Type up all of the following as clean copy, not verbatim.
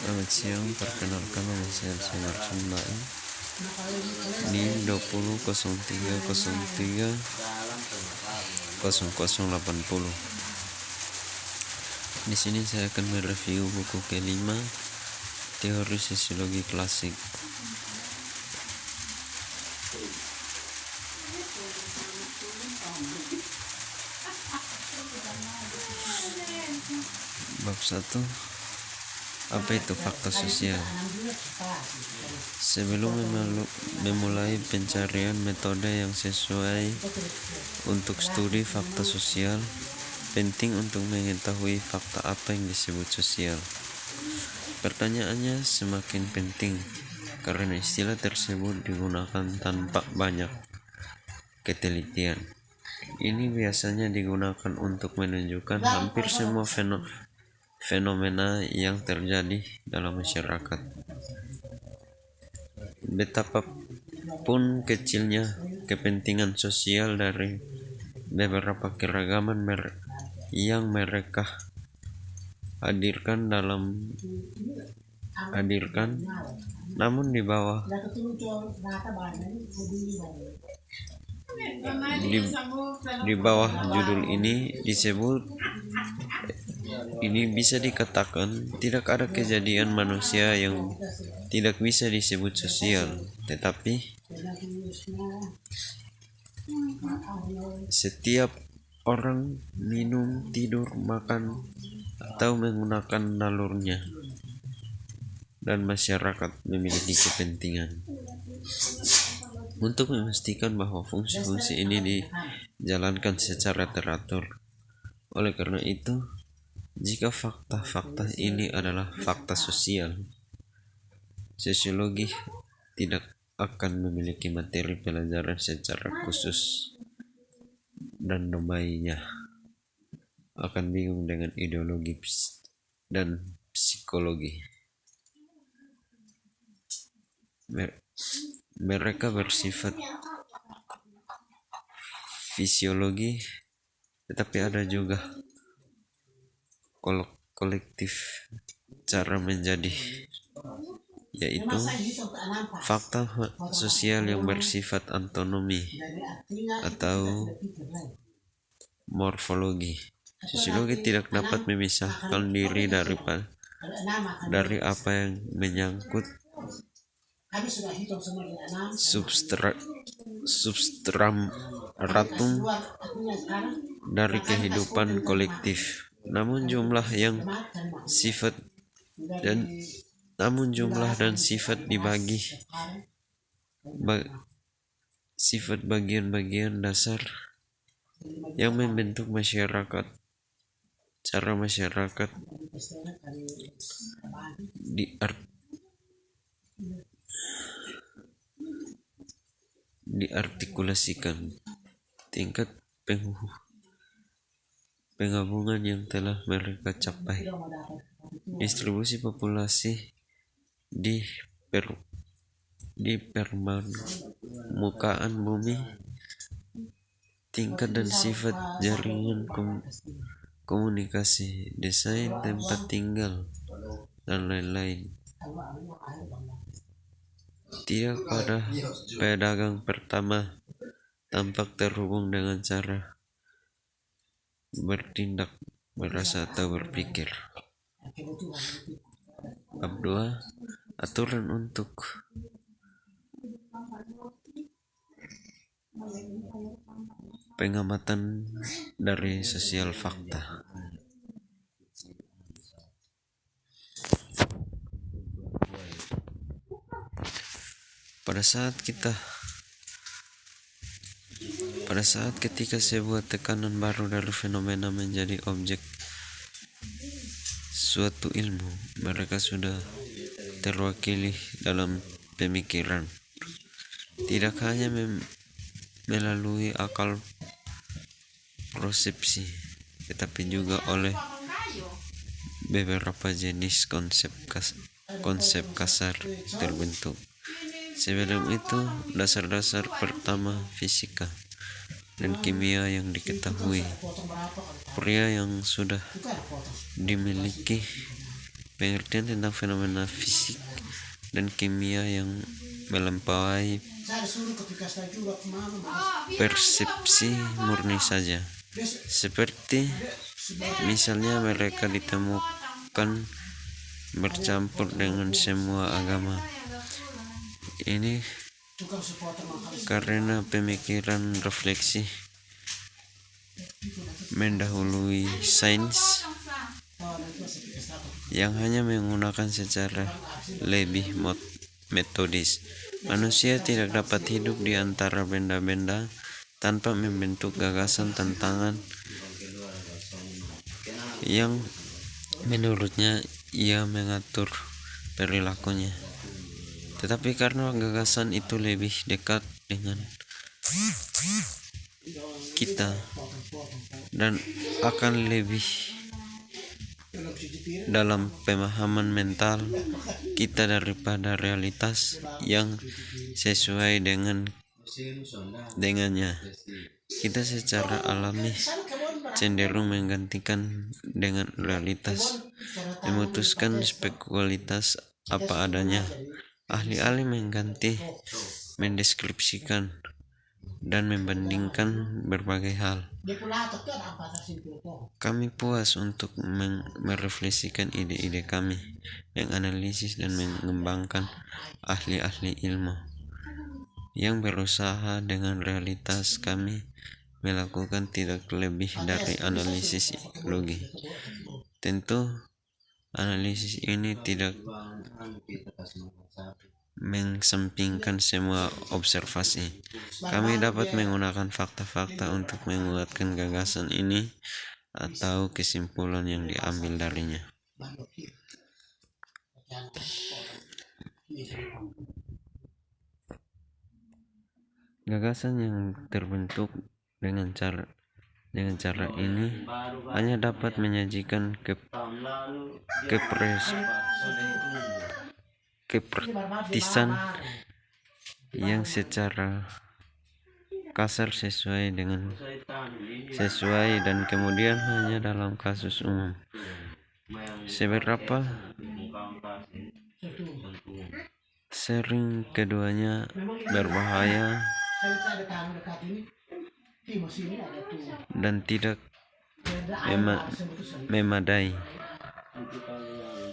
Selamat siang, perkenalkan nama saya Sinar Baim NIM 20.03.03.0080. Di sini saya akan mereview buku kelima, Teori Sosiologi Klasik. Bab 1. Apa itu fakta sosial? Sebelum memulai pencarian metode yang sesuai untuk studi fakta sosial, penting untuk mengetahui fakta apa yang disebut sosial. Pertanyaannya semakin penting karena istilah tersebut digunakan tanpa banyak ketelitian. Ini biasanya digunakan untuk menunjukkan hampir semua fenomena yang terjadi dalam masyarakat. Betapapun kecilnya kepentingan sosial dari beberapa keragaman yang mereka hadirkan, namun di bawah judul ini bisa dikatakan tidak ada kejadian manusia yang tidak bisa disebut sosial, tetapi setiap orang minum, tidur, makan, atau menggunakan nalurnya, dan masyarakat memiliki kepentingan untuk memastikan bahwa fungsi-fungsi ini dijalankan secara teratur. Oleh karena itu, jika fakta-fakta ini adalah fakta sosial, sosiologi tidak akan memiliki materi pelajaran secara khusus dan domainnya akan bingung dengan ideologi dan psikologi. Mereka bersifat fisiologi, tetapi ada juga kolektif cara menjadi, yaitu fakta sosial yang bersifat anatomi atau morfologi. Sosiologi tidak dapat memisahkan diri dari apa yang menyangkut substratum dari kehidupan kolektif. Namun jumlah dan sifat dibagi sifat bagian-bagian dasar yang membentuk masyarakat. Cara masyarakat diartikulasikan, tingkat penggabungan yang telah mereka capai, distribusi populasi di permukaan bumi, tingkat dan sifat jaringan komunikasi, desain tempat tinggal, dan lain-lain. Tidak pada pedagang pertama tampak terhubung dengan cara bertindak, merasa atau berpikir. Bab 2. Aturan untuk pengamatan dari sosial fakta. Pada saat ketika sebuah tekanan baru dari fenomena menjadi objek suatu ilmu, mereka sudah terwakili dalam pemikiran, tidak hanya melalui akal persepsi, tetapi juga oleh beberapa jenis konsep kasar terbentuk. Sebelum itu, dasar-dasar pertama fisika dan kimia yang diketahui, pria yang sudah dimiliki pengertian tentang fenomena fisik dan kimia yang melampaui persepsi murni saja. Seperti misalnya mereka ditemukan bercampur dengan semua agama. Ini karena pemikiran refleksi mendahului sains yang hanya menggunakan secara lebih metodis. Manusia tidak dapat hidup di antara benda-benda tanpa membentuk gagasan tantangan yang menurutnya ia mengatur perilakunya. Tetapi karena gagasan itu lebih dekat dengan kita dan akan lebih dalam pemahaman mental kita daripada realitas yang sesuai dengannya, kita secara alami cenderung menggantikan dengan realitas, memutuskan spekualitas apa adanya. Ahli-ahli mengganti, mendeskripsikan, dan membandingkan berbagai hal. Kami puas untuk merefleksikan ide-ide kami, menganalisis dan mengembangkan ahli-ahli ilmu yang berusaha dengan realitas. Kami melakukan tidak lebih dari analisis psikologi. Tentu analisis ini tidak mengesampingkan semua observasi. Kami dapat menggunakan fakta-fakta untuk menguatkan gagasan ini atau kesimpulan yang diambil darinya. Gagasan yang terbentuk dengan cara ini hanya dapat menyajikan kepraktisan yang secara kasar sesuai dan kemudian hanya dalam kasus umum. Seberapa sering keduanya berbahaya dan tidak memadai.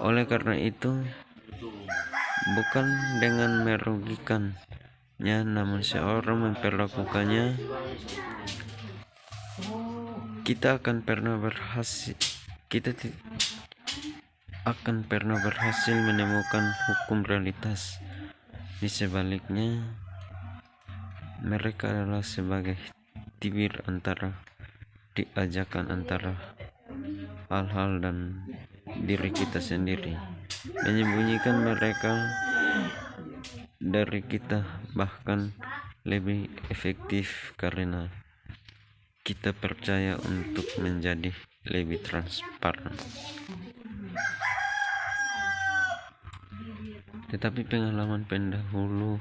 Oleh karena itu, bukan dengan merugikannya, namun seorang memperlakukannya, kita akan pernah berhasil menemukan hukum realitas. Di sebaliknya, mereka adalah sebagai tabir antara diajakan antara hal-hal dan diri kita sendiri, menyembunyikan mereka dari kita, bahkan lebih efektif karena kita percaya untuk menjadi lebih transparan. Tetapi pengalaman pendahulu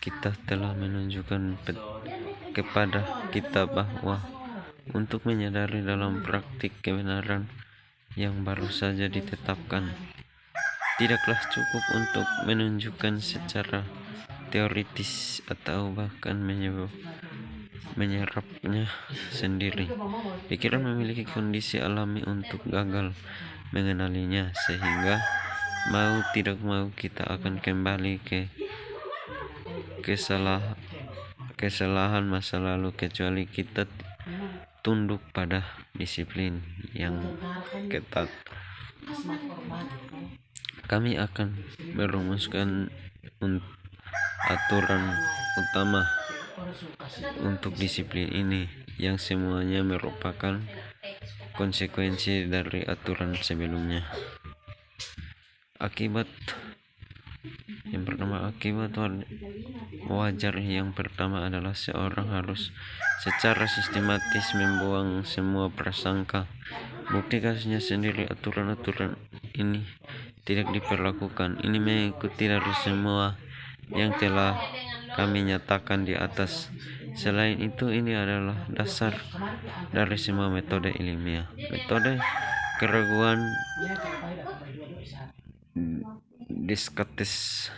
kita telah menunjukkan kepada kita bahwa untuk menyadari dalam praktik kebenaran yang baru saja ditetapkan, tidaklah cukup untuk menunjukkan secara teoritis atau bahkan menyerapnya sendiri. Pikiran memiliki kondisi alami untuk gagal mengenalinya, sehingga mau tidak mau kita akan kembali ke kesalahan masa lalu kecuali kita tunduk pada disiplin yang ketat. Kami akan merumuskan aturan utama untuk disiplin ini, yang semuanya merupakan konsekuensi dari aturan sebelumnya. Akibat wajar yang pertama adalah seorang harus secara sistematis membuang semua prasangka. Bukti kasusnya sendiri, aturan-aturan ini tidak diperlakukan. Ini mengikuti dari semua yang telah kami nyatakan di atas. Selain itu, ini adalah dasar dari semua metode ilmiah. Metode keraguan Descartes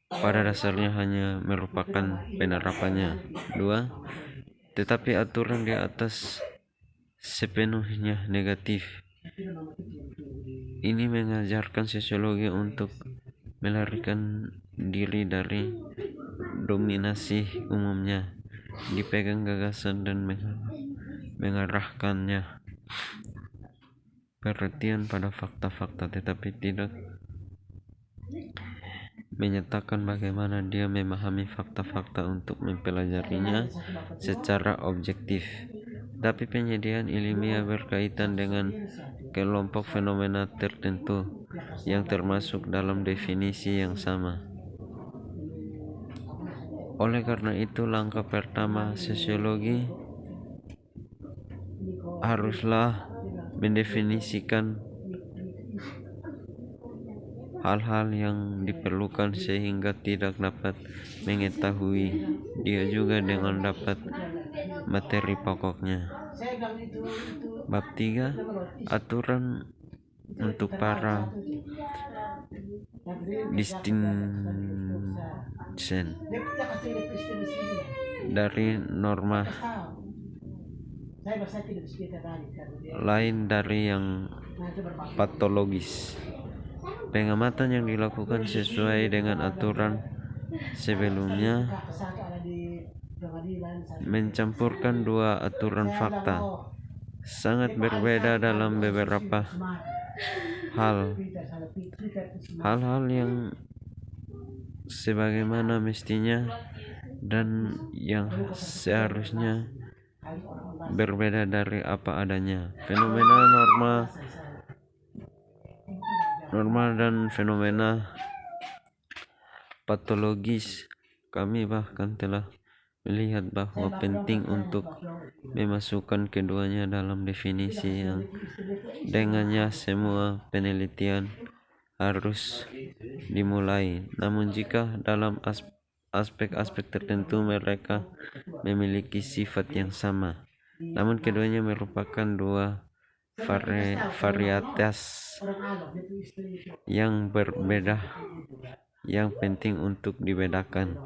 pada dasarnya hanya merupakan penerapannya. 2. Tetapi aturan di atas sepenuhnya negatif. Ini mengajarkan sosiologi untuk melarikan diri dari dominasi umumnya, dipegang gagasan dan mengarahkannya perhatian pada fakta-fakta, tetapi tidak menyatakan bagaimana dia memahami fakta-fakta untuk mempelajarinya secara objektif. Tapi penyediaan ilmiah berkaitan dengan kelompok fenomena tertentu yang termasuk dalam definisi yang sama. Oleh karena itu, langkah pertama sosiologi haruslah mendefinisikan hal-hal yang diperlukan sehingga tidak dapat mengetahui dia juga dengan dapat materi pokoknya. Bab 3. Aturan untuk para distinction dari norma lain dari yang patologis. Pengamatan yang dilakukan sesuai dengan aturan sebelumnya mencampurkan dua aturan fakta sangat berbeda dalam beberapa hal-hal yang sebagaimana mestinya dan yang seharusnya berbeda dari apa adanya. Fenomena normal dan fenomena patologis. Kami bahkan telah melihat bahwa penting untuk memasukkan keduanya dalam definisi yang dengannya semua penelitian harus dimulai. Namun jika dalam aspek-aspek tertentu mereka memiliki sifat yang sama, namun keduanya merupakan dua varietas yang berbeda yang penting untuk dibedakan.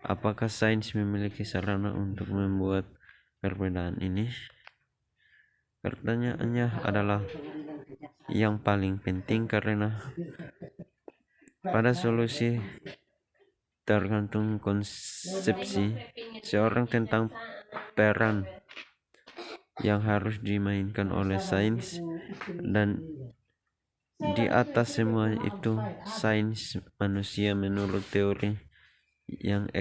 Apakah sains memiliki sarana untuk membuat perbedaan ini? Pertanyaannya adalah yang paling penting, karena pada solusi tergantung konsepsi seorang tentang peran yang harus dimainkan oleh sains, dan di atas semua itu sains manusia menurut teori yang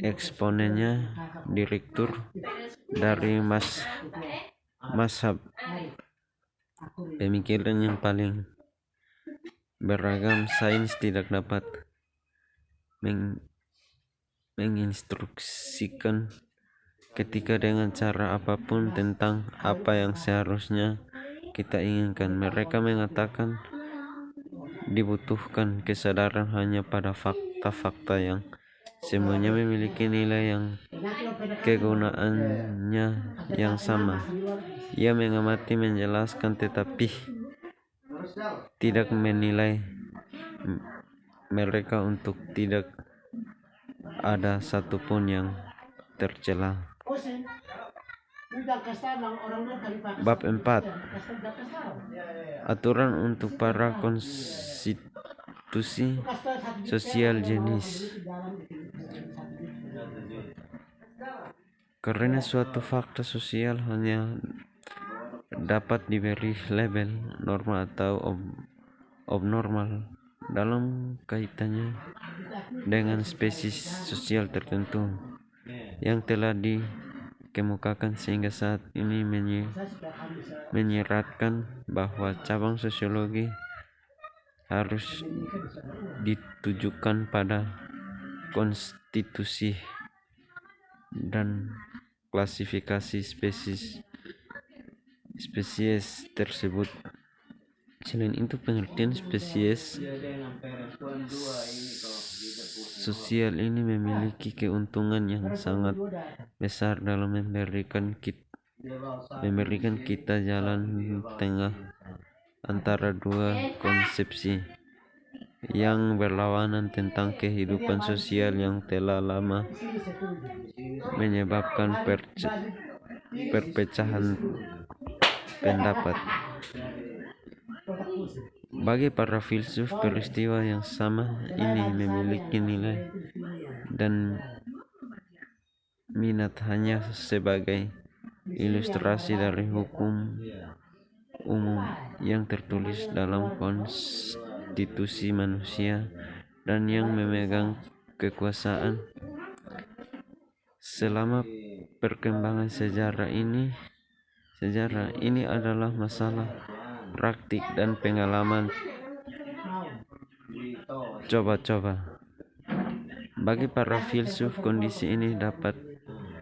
eksponennya direktur dari mazhab pemikiran yang paling beragam. Sains tidak dapat menginstruksikan ketika dengan cara apapun tentang apa yang seharusnya kita inginkan. Mereka mengatakan dibutuhkan kesadaran hanya pada fakta-fakta yang semuanya memiliki nilai yang kegunaannya yang sama. Ia mengamati, menjelaskan, tetapi tidak menilai mereka untuk tidak ada satupun yang tercela. Bab 4. Aturan untuk para konstitusi sosial jenis. Karena suatu fakta sosial hanya dapat diberi label normal atau abnormal dalam kaitannya dengan spesies sosial tertentu yang telah dikemukakan, sehingga saat ini menyeratkan bahwa cabang sosiologi harus ditujukan pada konstitusi dan klasifikasi spesies tersebut. Selain itu, pengertian spesies sosial ini memiliki keuntungan yang sangat besar dalam memberikan memberikan kita jalan tengah antara dua konsepsi yang berlawanan tentang kehidupan sosial yang telah lama menyebabkan perpecahan pendapat. Bagi para filsuf, peristiwa yang sama ini memiliki nilai dan minat hanya sebagai ilustrasi dari hukum umum yang tertulis dalam konstitusi manusia dan yang memegang kekuasaan. Selama perkembangan sejarah ini adalah masalah praktik dan pengalaman coba-coba. Bagi para filsuf, kondisi ini dapat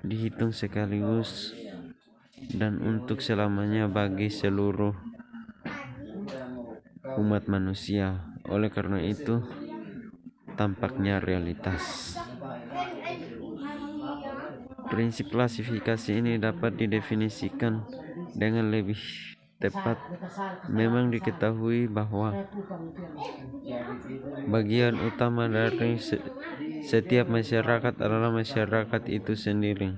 dihitung sekaligus dan untuk selamanya bagi seluruh umat manusia. Oleh karena itu, tampaknya realitas. Prinsip klasifikasi ini dapat didefinisikan dengan lebih tepat. Memang diketahui bahwa bagian utama dari setiap masyarakat adalah masyarakat itu sendiri,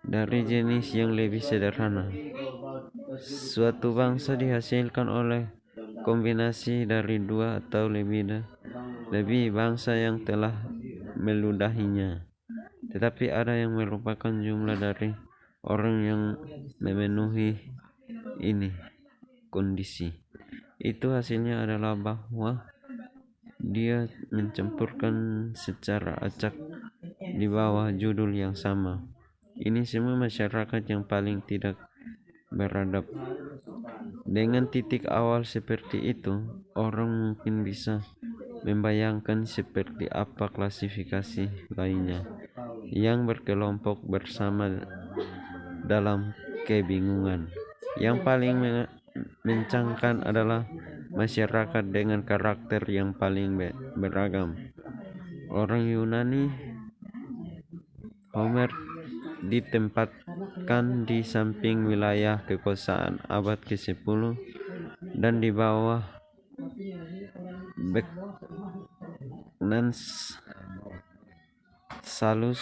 dari jenis yang lebih sederhana. Suatu bangsa dihasilkan oleh kombinasi dari dua atau lebih bangsa yang telah meludahinya. Tetapi ada yang merupakan jumlah dari orang yang memenuhi ini kondisi. Itu hasilnya adalah bahwa dia mencampurkan secara acak di bawah judul yang sama. Ini semua masyarakat yang paling tidak beradab. Dengan titik awal seperti itu, orang mungkin bisa membayangkan seperti apa klasifikasi lainnya yang berkelompok bersama dalam kebingungan. Yang paling mencangkan adalah masyarakat dengan karakter yang paling beragam. Orang Yunani, Homer ditempatkan di samping wilayah kekuasaan abad ke-10 dan di bawah Becknans, Salus,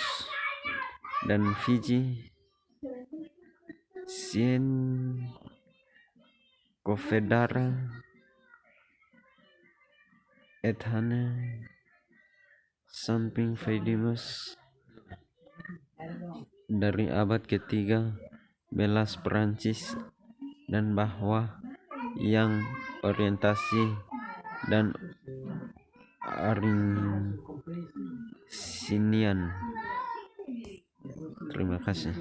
dan Fiji, Sien Confedera, Ethane, samping Phaedimus dari abad ke-3 belas Perancis, dan bahwa yang orientasi dan Aristoteles. Terima kasih.